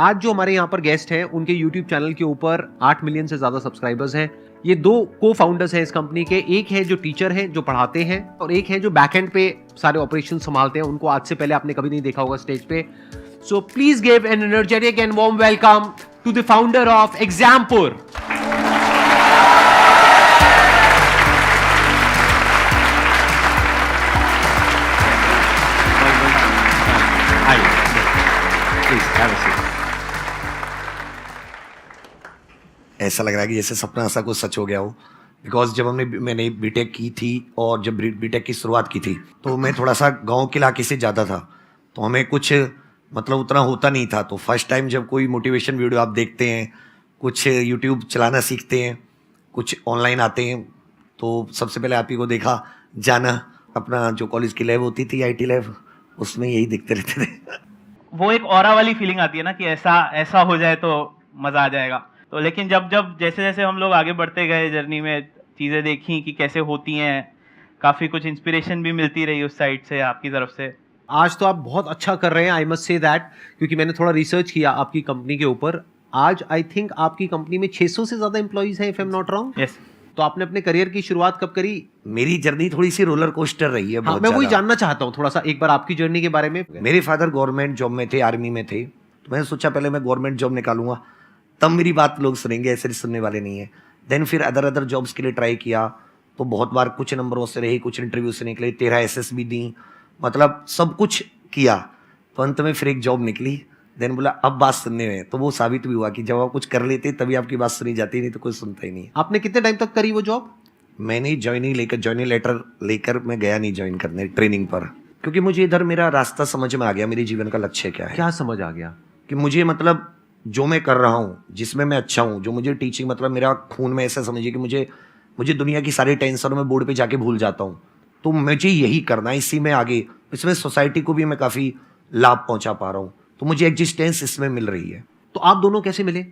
आज जो हमारे यहाँ पर गेस्ट हैं उनके YouTube चैनल के ऊपर 8 मिलियन से ज्यादा सब्सक्राइबर्स हैं। ये दो को फाउंडर्स हैं इस कंपनी के, एक है जो टीचर है जो पढ़ाते हैं और एक है जो बैकएंड पे सारे ऑपरेशन संभालते हैं। उनको आज से पहले आपने कभी नहीं देखा होगा स्टेज पे। So please give an energetic and warm welcome to the founder of Exampur. ऐसा लग रहा है कि जैसे सपना ऐसा कुछ सच हो गया हो, बिकॉज जब मैंने बीटेक की थी और जब बीटेक की शुरुआत की थी तो मैं थोड़ा सा गांव के इलाके से ज़्यादा था, तो हमें कुछ मतलब उतना होता नहीं था। तो फर्स्ट टाइम जब कोई मोटिवेशन वीडियो आप देखते हैं, कुछ यूट्यूब चलाना सीखते हैं, कुछ ऑनलाइन आते हैं, तो सबसे पहले आप ही को देखा जाना अपना जो कॉलेज की लैब होती थी IT लैब, उसमें यही दिखते रहते थे। वो एक ऑरा वाली फीलिंग आती है ना कि ऐसा हो जाए तो मजा आ जाएगा। तो लेकिन जब जैसे जैसे हम लोग आगे बढ़ते गए जर्नी में, चीजें देखी कि कैसे होती हैं, काफी कुछ इंस्पिरेशन भी मिलती रही उस साइड से, आपकी तरफ से। आज तो आप बहुत अच्छा कर रहे हैं, आई मस्ट से दैट, क्योंकि मैंने थोड़ा रिसर्च किया आपकी कंपनी के ऊपर। आज आई थिंक आपकी कंपनी में 600 से ज्यादा एम्प्लॉइज हैं, if I am not wrong. Yes. तो आपने अपने करियर की शुरुआत कब करी? मेरी जर्नी थोड़ी सी रोलर कोस्टर रही है। हाँ, मैं वही जानना चाहता हूँ थोड़ा सा एक बार आपकी जर्नी के बारे में। मेरे फादर गवर्नमेंट जॉब में थे, आर्मी में थे, तो मैंने सोचा पहले मैं गवर्नमेंट जॉब निकालूंगा तब मेरी बात लोग सुनेंगे, ऐसे सुनने वाले नहीं है। देन फिर अदर जॉब्स के लिए ट्राई किया, तो बहुत बार कुछ नंबरों से रही, कुछ इंटरव्यू से निकले, 13 SSB दी, मतलब सब कुछ किया, तो अंत में फिर एक जॉब निकली। देन बोला अब बात सुनने में, तो वो साबित भी हुआ कि जब आप कुछ कर लेते तभी आपकी बात सुनी जाती, नहीं तो कोई सुनता ही नहीं। आपने कितने टाइम तक करी वो जॉब? मैंने ज्वाइनिंग लेटर लेकर मैं गया नहीं ज्वाइन करने ट्रेनिंग पर, क्योंकि मुझे इधर मेरा रास्ता समझ में आ गया, मेरे जीवन का लक्ष्य क्या है। क्या समझ आ गया? कि मुझे मतलब जो मैं कर रहा हूँ, जिसमें मैं अच्छा हूँ, जो मुझे टीचिंग मतलब मेरा खून में, ऐसा समझिए कि मुझे दुनिया की सारी टेंशन मैं बोर्ड पे जाके भूल जाता हूँ, तो मुझे यही करना है, इसी में आगे, इसमें सोसाइटी को भी मैं काफ़ी लाभ पहुँचा पा रहा हूँ, तो मुझे एग्जिस्टेंस इसमें मिल रही है। तो आप दोनों कैसे मिले?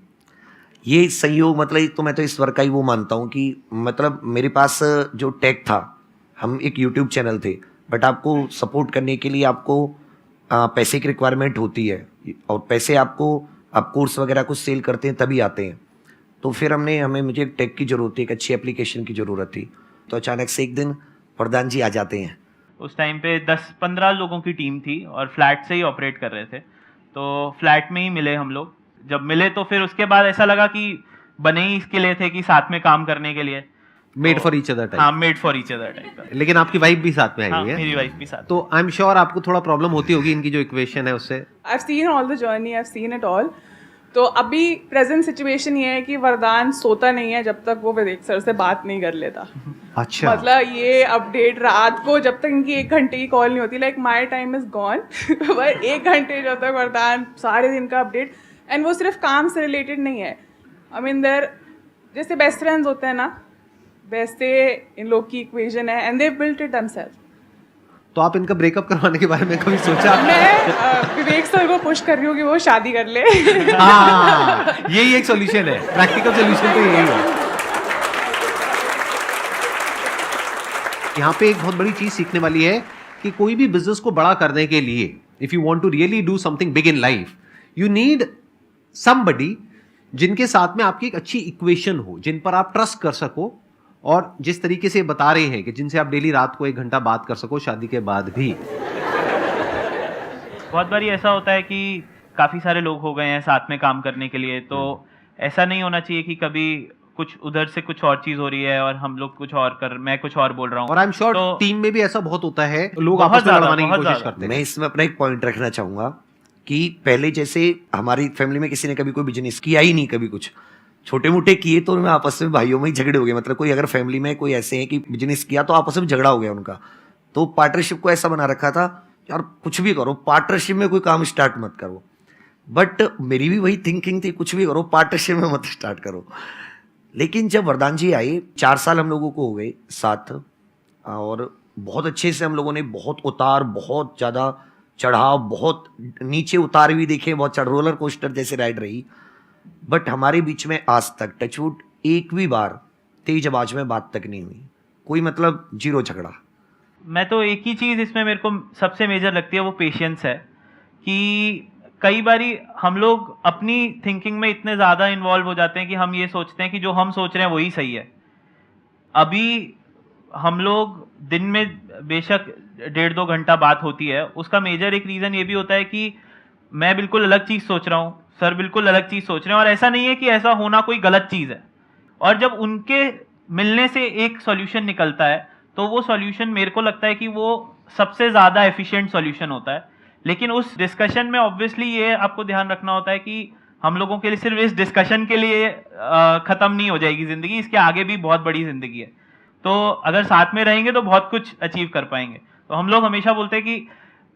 ये संयोग मतलब तो मैं तो ईश्वर का ही वो मानता हूँ कि मतलब मेरे पास जो टेक था, हम एक यूट्यूब चैनल थे, बट आपको सपोर्ट करने के लिए आपको पैसे की रिक्वायरमेंट होती है, और पैसे आपको आप कोर्स वगैरह कुछ सेल करते हैं तभी आते हैं। तो फिर मुझे एक टेक की ज़रूरत थी, एक अच्छी एप्लीकेशन की ज़रूरत थी, तो अचानक से एक दिन प्रधान जी आ जाते हैं। उस टाइम पे 10-15 लोगों की टीम थी और फ्लैट से ही ऑपरेट कर रहे थे, तो फ्लैट में ही मिले हम लोग। जब मिले तो फिर उसके बाद ऐसा लगा कि बने ही इसके लिए थे कि साथ में काम करने के लिए, made for each other type. हाँ, made for each other type. लेकिन आपकी वाइफ भी साथ में आई हाँ, है? मेरी वाइफ भी साथ। तो आई एम श्योर आपको थोड़ा प्रॉब्लम होती होगी इनकी जो इक्वेशन है उससे। I have seen all the journey, I have seen it all. तो अभी प्रेजेंट सिचुएशन ये है कि वरदान सोता नहीं है जब तक वो विवेक सर से बात नहीं कर लेता। अच्छा। मतलब ये अपडेट रात को जब तक इनकी 1 घंटे की कॉल नहीं होती, like my time is gone, पर 1 घंटे जब तक वरदान सारे दिन का अपडेट, एंड वो सिर्फ काम से रिलेटेड नहीं है। आई मीन देयर जैसे बेस्ट फ्रेंड्स होते हैं ना, वैसे इन लोग की इक्वेशन है, and they built it themself. तो आप इनका ब्रेकअप करवाने के बारे में कभी सोचा? मैं विवेक सर को पुश कर रही हूँ कि वो शादी कर ले। हाँ, यही एक सॉल्यूशन है, प्रैक्टिकल सॉल्यूशन तो यही है। यहाँ पे एक बहुत बड़ी चीज सीखने वाली है कि कोई भी बिजनेस को बड़ा करने के लिए, if you want to really do something big in life, you need somebody जिनके साथ में आपकी एक अच्छी इक्वेशन हो, जिन पर आप ट्रस्ट कर सको, और जिस तरीके से बता रहे हैं कि जिनसे आप डेली रात को 1 घंटा बात कर सको शादी के बाद भी। बहुत बार ऐसा होता है कि काफी सारे लोग हो गए हैं साथ में काम करने के लिए, तो ऐसा नहीं होना चाहिए कि कभी कुछ उधर से कुछ और चीज हो रही है और हम लोग मैं कुछ और बोल रहा हूँ। और आई एम श्योर टीम में भी ऐसा बहुत होता है, लोग आपस में लड़वाने की कोशिश करते हैं। मैं इसमें अपना एक पॉइंट रखना चाहूंगा कि पहले जैसे हमारी फैमिली में किसी ने कभी कोई बिजनेस किया ही नहीं, कभी कुछ छोटे मोटे किए तो उनमें आपस में भाइयों में ही झगड़े हो गए। मतलब कोई अगर फैमिली में कोई ऐसे है कि बिजनेस किया तो आपस में झगड़ा हो गया उनका, तो पार्टनरशिप को ऐसा बना रखा था यार कुछ भी करो पार्टनरशिप में कोई काम स्टार्ट मत करो। बट मेरी भी वही थिंकिंग थी, कुछ भी करो पार्टनरशिप में मत स्टार्ट करो। लेकिन जब वरदान जी आए, 4 साल हम लोगों को हो गए साथ, और बहुत अच्छे से हम लोगों ने बहुत उतार, बहुत ज़्यादा चढ़ाव, बहुत नीचे उतार भी देखे, बहुत रोलर कोस्टर जैसे राइड रही। बट हमारे बीच में आज तक टचवुड एक भी बार तेज आवाज में बात तक नहीं हुई, कोई मतलब 0 झगड़ा। मैं तो एक ही चीज़ इसमें मेरे को सबसे मेजर लगती है, वो पेशेंस है। कि कई बारी हम लोग अपनी थिंकिंग में इतने ज़्यादा इन्वॉल्व हो जाते हैं कि हम ये सोचते हैं कि जो हम सोच रहे हैं वही सही है। अभी हम लोग दिन में बेशक 1.5-2 घंटा बात होती है, उसका मेजर एक रीज़न ये भी होता है कि मैं बिल्कुल अलग चीज़ सोच रहा हूँ, सर बिल्कुल अलग चीज़ सोच रहे हैं, और ऐसा नहीं है कि ऐसा होना कोई गलत चीज़ है। और जब उनके मिलने से एक सॉल्यूशन निकलता है तो वो सॉल्यूशन मेरे को लगता है कि वो सबसे ज़्यादा एफिशिएंट सॉल्यूशन होता है। लेकिन उस डिस्कशन में ऑब्वियसली ये आपको ध्यान रखना होता है कि हम लोगों के लिए सिर्फ इस डिस्कशन के लिए ख़त्म नहीं हो जाएगी ज़िंदगी, इसके आगे भी बहुत बड़ी ज़िंदगी है। तो अगर साथ में रहेंगे तो बहुत कुछ अचीव कर पाएंगे। तो हम लोग हमेशा बोलते हैं कि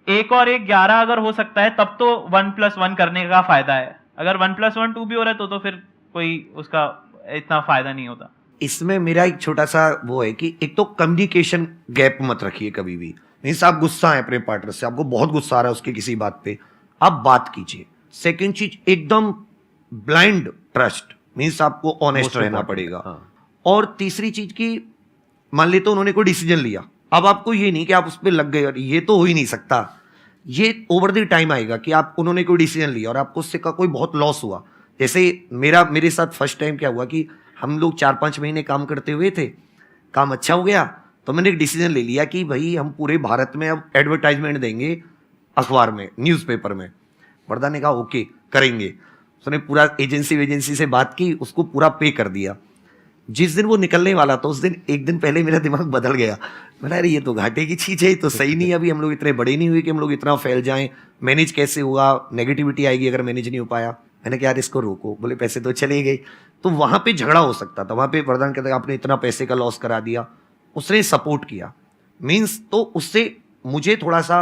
1 और 1 11 अगर हो सकता है तब तो 1+1 करने का फ़ायदा है। अगर 1+1 2 भी हो रहा है तो फिर कोई उसका इतना फ़ायदा नहीं होता। इसमें मेरा एक छोटा सा वो है कि एक तो कम्युनिकेशन गैप मत रखिए कभी भी। मीन्स आप गुस्सा है अपने पार्टनर से, आपको बहुत गुस्सा आ रहा है उसके किसी बात पे, आप बात कीजिए। सेकंड चीज, एकदम ब्लाइंड ट्रस्ट, मीन्स आपको ऑनेस्ट रहना पड़ेगा। और तीसरी चीज की, मान ले तो उन्होंने कोई डिसीजन लिया, अब आपको ये नहीं कि आप उस पर लग गए, और ये तो हो ही नहीं सकता। ये ओवर द टाइम आएगा कि आप उन्होंने कोई डिसीजन लिया और आपको उससे का कोई बहुत लॉस हुआ। जैसे मेरे साथ फर्स्ट टाइम क्या हुआ कि हम लोग 4-5 महीने काम करते हुए थे, काम अच्छा हो गया तो मैंने एक डिसीजन ले लिया कि भाई हम पूरे भारत में अब एडवर्टाइजमेंट देंगे अखबार में, न्यूज़पेपर में। वर्दा ने कहा ओके करेंगे। उसने पूरा एजेंसी से बात की, उसको पूरा पे कर दिया। जिस दिन वो निकलने वाला था उस दिन एक दिन पहले मेरा दिमाग बदल गया। मैंने अरे ये तो घाटे की चीज़ है, तो सही नहीं, अभी हम लोग इतने बड़े नहीं हुए कि हम लोग इतना फैल जाएं, मैनेज कैसे हुआ, नेगेटिविटी आएगी अगर मैनेज नहीं हो पाया। मैंने कहा यार इसको रोको, बोले पैसे तो चले गए। तो वहां पे झगड़ा हो सकता था, वहां पे वरदान कहता आपने इतना पैसे का लॉस करा दिया, उसने सपोर्ट किया। मीन्स तो उससे मुझे थोड़ा सा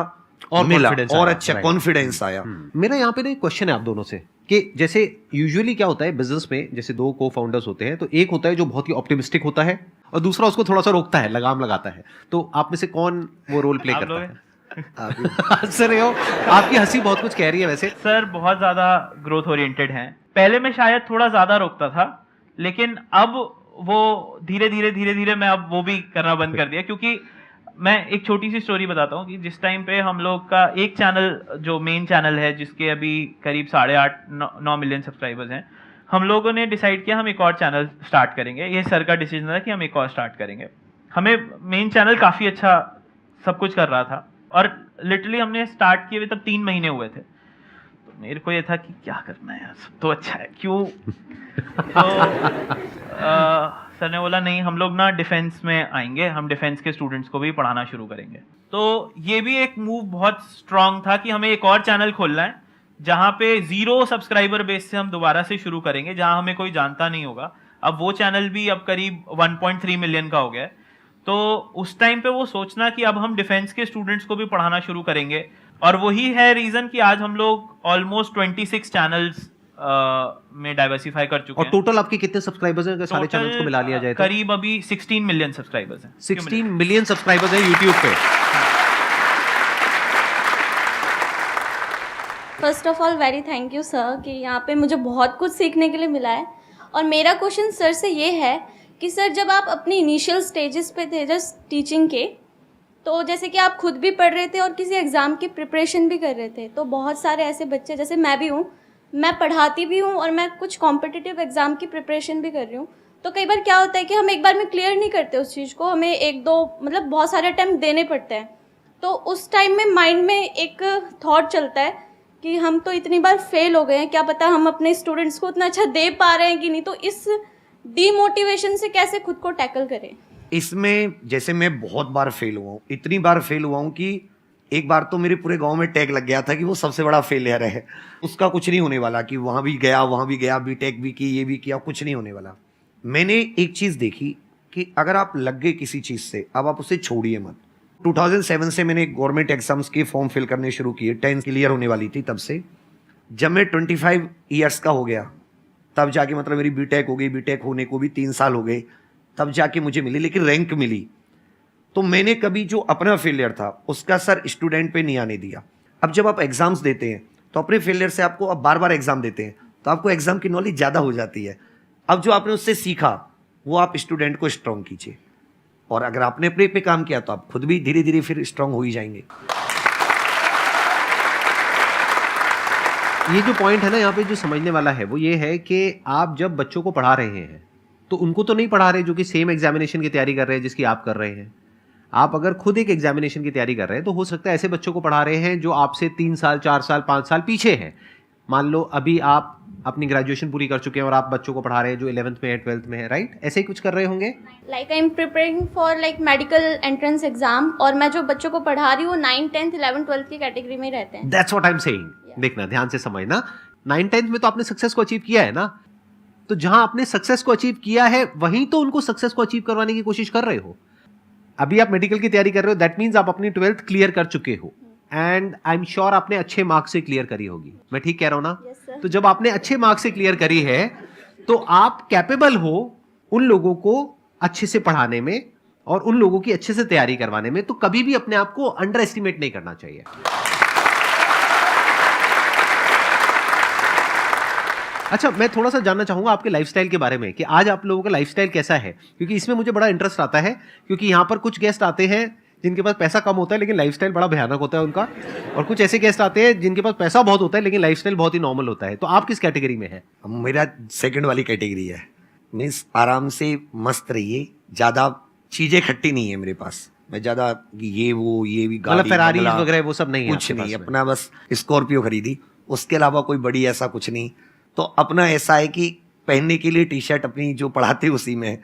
और मिला और अच्छा कॉन्फिडेंस आया। मेरा यहाँ पे ना एक क्वेश्चन है आप दोनों से कि जैसे यूजुअली क्या होता है बिजनेस में, जैसे 2 को फाउंडर्स होते हैं तो एक होता है जो बहुत ही ऑप्टिमिस्टिक होता है और दूसरा उसको थोड़ा सा रोकता है, लगाम लगाता है। तो आप में से कौन वो रोल प्ले करता है? हंस रहे हो, आपकी हंसी बहुत कुछ कह रही है। वैसे सर बहुत ज़्यादा ग्रोथ ओरिएंटेड हैं। पहले मैं शायद थोड़ा ज़्यादा रोकता था, लेकिन अब वो धीरे धीरे मैं अब वो भी करना बंद कर दिया। क्योंकि मैं एक छोटी सी स्टोरी बताता हूँ कि जिस टाइम पे हम लोग का एक चैनल, जो मेन चैनल है जिसके अभी करीब 8.5-9 मिलियन सब्सक्राइबर्स हैं, हम लोगों ने डिसाइड किया हम एक और चैनल स्टार्ट करेंगे। ये सर का डिसीजन था कि हम एक और स्टार्ट करेंगे। हमें मेन चैनल काफ़ी अच्छा सब कुछ कर रहा था और लिटरली हमने स्टार्ट किए हुए तब 3 महीने हुए थे। तो मेरे को ये था कि क्या करना है यार, सब तो अच्छा है, क्यों। तो सर ने बोला नहीं, हम लोग ना डिफेंस में आएंगे, हम डिफेंस के स्टूडेंट्स को भी पढ़ाना शुरू करेंगे। तो ये भी एक मूव बहुत स्ट्रांग था कि हमें एक और चैनल खोलना है जहाँ पे 0 सब्सक्राइबर बेस से हम दोबारा से शुरू करेंगे, जहाँ हमें कोई जानता नहीं होगा। अब वो चैनल भी अब करीब 1.3 मिलियन का हो गया है। तो उस टाइम पे वो सोचना कि अब हम डिफेंस के स्टूडेंट्स को भी पढ़ाना शुरू करेंगे, और वही है रीजन कि आज हम लोग ऑलमोस्ट 26 चैनल्स में डाइवर्सिफाई कर चुके हैं। और टोटल आपके कितने सब्सक्राइबर्स हैं अगर सारे चैनल्स को मिला लिया जाए तो? करीब अभी 16 मिलियन सब्सक्राइबर्स हैं। 16 मिलियन सब्सक्राइबर्स हैं यूट्यूब पे। First of all very thank you sir कि यहाँ पे मुझे बहुत कुछ सीखने के लिए मिला है। और मेरा क्वेश्चन सर से ये है कि सर जब आप अपनी इनिशियल स्टेजेस पे थे जस्ट टीचिंग के, तो जैसे कि आप खुद भी पढ़ रहे थे और किसी एग्ज़ाम की प्रिपरेशन भी कर रहे थे, तो बहुत सारे ऐसे बच्चे, जैसे मैं भी हूँ, मैं पढ़ाती भी हूँ और मैं कुछ कॉम्पिटिटिव एग्ज़ाम की प्रिपरेशन भी कर रही हूँ। तो कई बार क्या होता है कि हम एक बार में क्लियर नहीं करते उस चीज़ को, हमें 1-2 मतलब बहुत सारे अटैम्प्ट देने पड़ते हैं। तो उस टाइम में माइंड में एक थॉट चलता है कि हम तो इतनी बार फेल हो गए हैं, क्या पता हम अपने स्टूडेंट्स को उतना अच्छा दे पा रहे हैं कि नहीं। तो इस डीमोटिवेशन से कैसे खुद को टैकल करें? इसमें जैसे मैं बहुत बार फेल हुआ हूँ, इतनी बार फेल हुआ हूँ कि एक बार तो मेरे पूरे गांव में टैग लग गया था कि वो सबसे बड़ा फेलियर है, उसका कुछ नहीं होने वाला, कि वहाँ भी गया बीटेक भी की, ये भी किया, कुछ नहीं होने वाला। मैंने एक चीज़ देखी कि अगर आप लग गए किसी चीज़ से, अब आप उसे छोड़िए मत। 2007 से मैंने गवर्नमेंट एग्जाम्स के फॉर्म फिल करने शुरू किए, 10 क्लियर होने वाली थी तब से। जब मैं 25 ईयर्स का हो गया तब जाके मतलब मेरी बीटेक हो गई, बीटेक होने को भी 3 साल हो गए, तब जाके मुझे मिली, लेकिन रैंक मिली। तो मैंने कभी जो अपना फेलियर था उसका सर स्टूडेंट पे नहीं आने दिया। अब जब आप एग्जाम्स देते हैं तो अपने फेलियर से आपको अब बार बार एग्जाम देते हैं तो आपको एग्जाम की नॉलेज ज़्यादा हो जाती है। अब जो आपने उससे सीखा वो आप स्टूडेंट को स्ट्रॉन्ग कीजिए, और अगर आपने अपने पे काम किया तो आप खुद भी धीरे धीरे फिर स्ट्रॉन्ग हो ही जाएंगे। ये जो पॉइंट है ना यहाँ पे जो समझने वाला है वो ये है कि आप जब बच्चों को पढ़ा रहे हैं तो उनको तो नहीं पढ़ा रहे जो कि सेम एग्जामिनेशन की तैयारी कर रहे हैं जिसकी आप कर रहे हैं। आप अगर खुद एक एग्जामिनेशन की तैयारी कर रहे हैं तो हो सकता है ऐसे बच्चों को पढ़ा रहे हैं जो आपसे 3 साल 4 साल 5 साल पीछे हैं। मान लो अभी आप अपनी ग्रेजुएशन पूरी कर चुके हैं और आप बच्चों को पढ़ा रहे हैं जो 11th में है 12th में है, राइट? ऐसे ही कुछ कर रहे होंगे। Like I am preparing for like medical entrance exam, और मैं जो बच्चों को पढ़ा रही हूँ 9, 10th, 11th, 12th की कैटेगरी में रहते हैं। That's what I am saying. देखना, ध्यान से समझना, 9, 10th में तो आपने सक्सेस को अचीव किया है ना, तो जहां आपने सक्सेस को अचीव किया है वहीं तो उनको सक्सेस को अचीव करवाने की कोशिश कर रहे हो। अभी आप मेडिकल की तैयारी कर रहे हो, दैट मीन्स आप अपनी 12th क्लियर कर चुके हो एंड आई एम श्योर आपने अच्छे मार्क्स से क्लियर करी होगी। मैं ठीक कह रहा हूं ना? Yes, sir. तो जब आपने अच्छे मार्क्स से क्लियर करी है तो आप कैपेबल हो उन लोगों को अच्छे से पढ़ाने में और उन लोगों की अच्छे से तैयारी करवाने में। तो कभी भी अपने आप को अंडर एस्टिमेट नहीं करना चाहिए। अच्छा, मैं थोड़ा सा जानना चाहूंगा आपके लाइफस्टाइल के बारे में कि आज आप लोगों का लाइफस्टाइल कैसा है, क्योंकि इसमें मुझे बड़ा इंटरेस्ट आता है। क्योंकि यहाँ पर कुछ गेस्ट आते हैं जिनके पास पैसा कम होता है लेकिन लाइफस्टाइल बड़ा भयानक होता है उनका, और कुछ ऐसे गेस्ट आते हैं जिनके पास पैसा बहुत होता है लेकिन लाइफस्टाइल बहुत ही नॉर्मल होता है। तो आप किस कैटेगरी में है? मेरा सेकंड वाली कैटेगरी है। मीन्स आराम से मस्त रहिए, ज्यादा चीजें खट्टी नहीं है मेरे पास। मैं ज्यादा ये वो ये भी मतलब गाड़ी फेरारी बंगला, वगैरह वो सब नहीं है कुछ आपके नहीं। पास में? अपना बस स्कॉर्पियो खरीदी, उसके अलावा कोई बड़ी ऐसा कुछ नहीं। तो अपना ऐसा है कि पहनने के लिए टी शर्ट अपनी जो पढ़ाते उसी में है,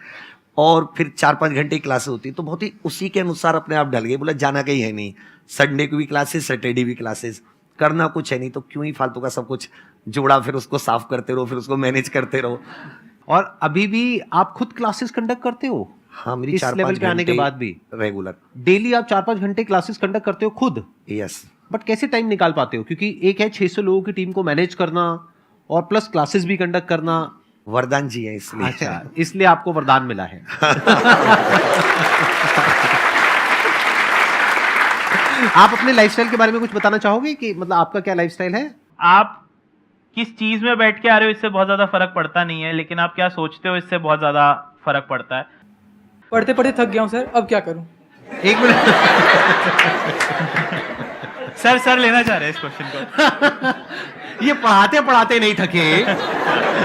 और फिर 4-5 घंटे क्लासेस होती, तो बहुत ही उसी के अनुसार अपने आप ढल गए। बोला जाना कहीं है नहीं, संडे को भी क्लासेस, सैटरडे भी क्लासेस, करना कुछ है नहीं, तो क्यों ही फालतू का सब कुछ जोड़ा, फिर उसको साफ करते रहो, फिर उसको मैनेज करते रहो। और अभी भी आप खुद क्लासेस कंडक्ट करते हो? हाँ, मेरी इस 4-5 लेवल पे आने के घंटे बाद भी रेगुलर। डेली आप 4-5 घंटे क्लासेस कंडक्ट करते हो खुद? यस। बट कैसे टाइम निकाल पाते हो? क्योंकि एक है 600 लोगों की टीम को मैनेज करना और प्लस क्लासेस भी कंडक्ट करना। वरदान जी है इसलिए। अच्छा, इसलिए आपको वरदान मिला है। आप अपने लाइफस्टाइल के बारे में कुछ बताना चाहोगे कि मतलब आपका क्या लाइफस्टाइल है? आप किस चीज में बैठ के आ रहे हो इससे बहुत ज्यादा फर्क पड़ता नहीं है, लेकिन आप क्या सोचते हो इससे बहुत ज्यादा फर्क पड़ता है। पढ़ते पढ़ते थक गया हूँ सर, अब क्या करूँ? एक मिनट। सर लेना चाह रहे हैं इस क्वेश्चन को। ये पढ़ाते पढ़ाते नहीं थके,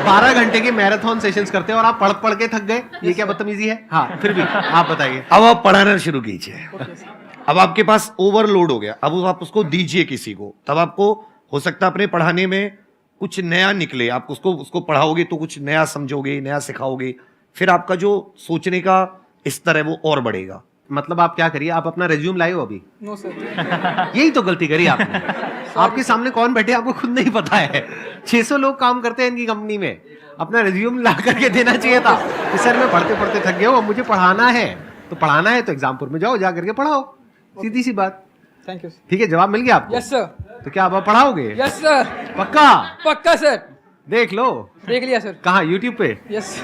12 घंटे के मैराथन सेशंस करते हैं और आप पढ़ पढ़ के थक गए, ये क्या बदतमीजी है? हाँ, फिर भी आप बताइए। अब आप पढ़ाना शुरू कीजिए। अब आपके पास ओवरलोड हो गया, अब आप उसको दीजिए किसी को, तब आपको हो सकता है अपने पढ़ाने में कुछ नया निकले। आप उसको पढ़ाओगे तो कुछ नया समझोगे, नया सिखाओगे, फिर आपका जो सोचने का स्तर है वो और बढ़ेगा। मतलब आप क्या करिए, आप अपना रिज्यूम लाए हो अभी? No sir. यही तो गलती करी आपने। आपके सामने कौन बैठे आपको खुद नहीं पता है। 600 लोग काम करते हैं इनकी कंपनी में, अपना रिज्यूम ला करके देना चाहिए था कि सर मैं पढ़ते पढ़ते थक गया हूँ, अब मुझे पढ़ाना है। तो पढ़ाना है तो एग्जामपुर में जाओ, जा करके पढ़ाओ, सीधी सी बात। Thank you. ठीक है, जवाब मिल गया आपको? Yes sir. तो क्या आप पढ़ाओगे? Yes sir. पक्का? पक्का सर। देख लो। देख लिया सर। कहाँ? यूट्यूब पे? यस।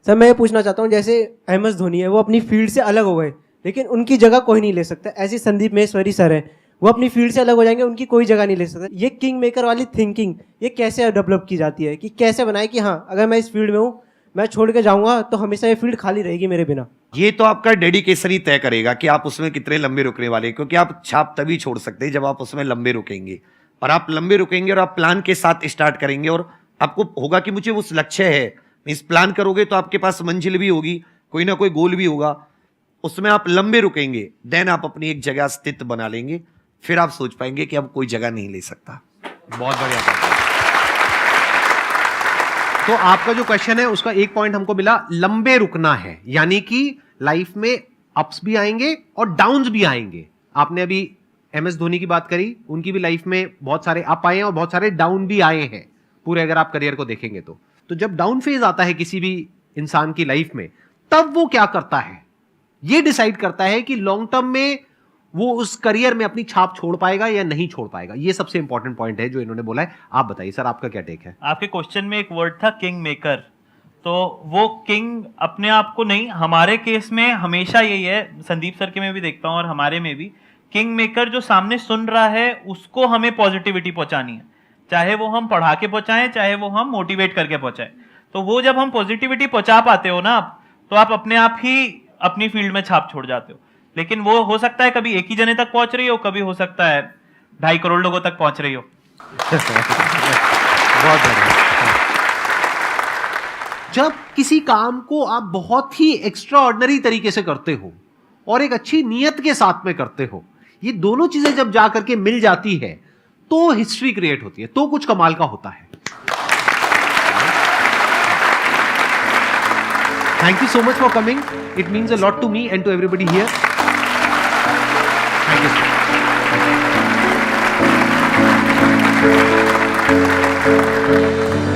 सर मैं ये पूछना चाहता हूँ, जैसे MS धोनी है वो अपनी फील्ड से अलग हो गए लेकिन उनकी जगह कोई नहीं ले सकता। ऐसे संदीप महेश्वरी सर है, वो अपनी फील्ड से अलग हो जाएंगे, उनकी कोई जगह नहीं ले सकता। ये किंग मेकर वाली थिंकिंग ये कैसे डेवलप की जाती है कि कैसे बनाए कि हाँ अगर मैं इस फील्ड में हूँ, मैं छोड़ के जाऊंगा तो हमेशा ये फील्ड खाली रहेगी मेरे बिना? ये तो आपका डेडिकेशन ही तय करेगा कि आप उसमें कितने लंबे रुकने वाले, क्योंकि आप छाप तभी छोड़ सकते हैं जब आप उसमें लंबे रुकेंगे। और आप लंबे रुकेंगे और आप प्लान के साथ स्टार्ट करेंगे, और आपको होगा कि मुझे उस लक्ष्य है, इस प्लान करोगे तो आपके पास मंजिल भी होगी, कोई ना कोई गोल भी होगा, उसमें आप लंबे रुकेंगे, देन आप अपनी एक जगह स्थित बना लेंगे, फिर आप सोच पाएंगे कि अब कोई जगह नहीं ले सकता। बहुत बढ़िया बात है। तो आपका जो क्वेश्चन है उसका एक पॉइंट हमको मिला, लंबे रुकना है, यानी कि लाइफ में अप्स भी आएंगे और डाउन्स भी आएंगे। आपने अभी MS धोनी की बात करी, उनकी भी लाइफ में बहुत सारे अप आए हैं और बहुत सारे डाउन भी आए हैं पूरे, अगर आप करियर को देखेंगे तो जब डाउन फेज आता है किसी भी इंसान की लाइफ में, तब वो क्या करता है ये डिसाइड करता है कि लॉन्ग टर्म में वो उस करियर में अपनी छाप छोड़ पाएगा या नहीं छोड़ पाएगा। ये सबसे इंपॉर्टेंट पॉइंट है जो इन्होंने बोला है। आप बताइए सर, आपका क्या टेक है? आपके क्वेश्चन में एक वर्ड था किंग मेकर, तो वो किंग अपने आप को नहीं, हमारे केस में हमेशा यही है, संदीप सर के में भी देखता हूँ और हमारे में भी, किंग मेकर जो सामने सुन रहा है उसको हमें पॉजिटिविटी पहुंचानी है, चाहे वो हम पढ़ा के पहुंचाएं, चाहे वो हम मोटिवेट करके पहुंचाएं। तो वो जब हम पॉजिटिविटी पहुंचा पाते हो ना आप, तो आप अपने आप ही अपनी फील्ड में छाप छोड़ जाते हो। लेकिन वो हो सकता है कभी एक ही जने तक पहुंच रही हो, कभी हो सकता है 2.5 करोड़ लोगों तक पहुंच रही हो। बहुत बढ़िया। जब किसी काम को आप बहुत ही एक्स्ट्रा ऑर्डिनरी तरीके से करते हो और एक अच्छी नीयत के साथ में करते हो, ये दोनों चीजें जब जा करके मिल जाती है तो हिस्ट्री क्रिएट होती है, तो कुछ कमाल का होता है। Thank you so much for coming. It means a lot to me and to everybody here. Thank you.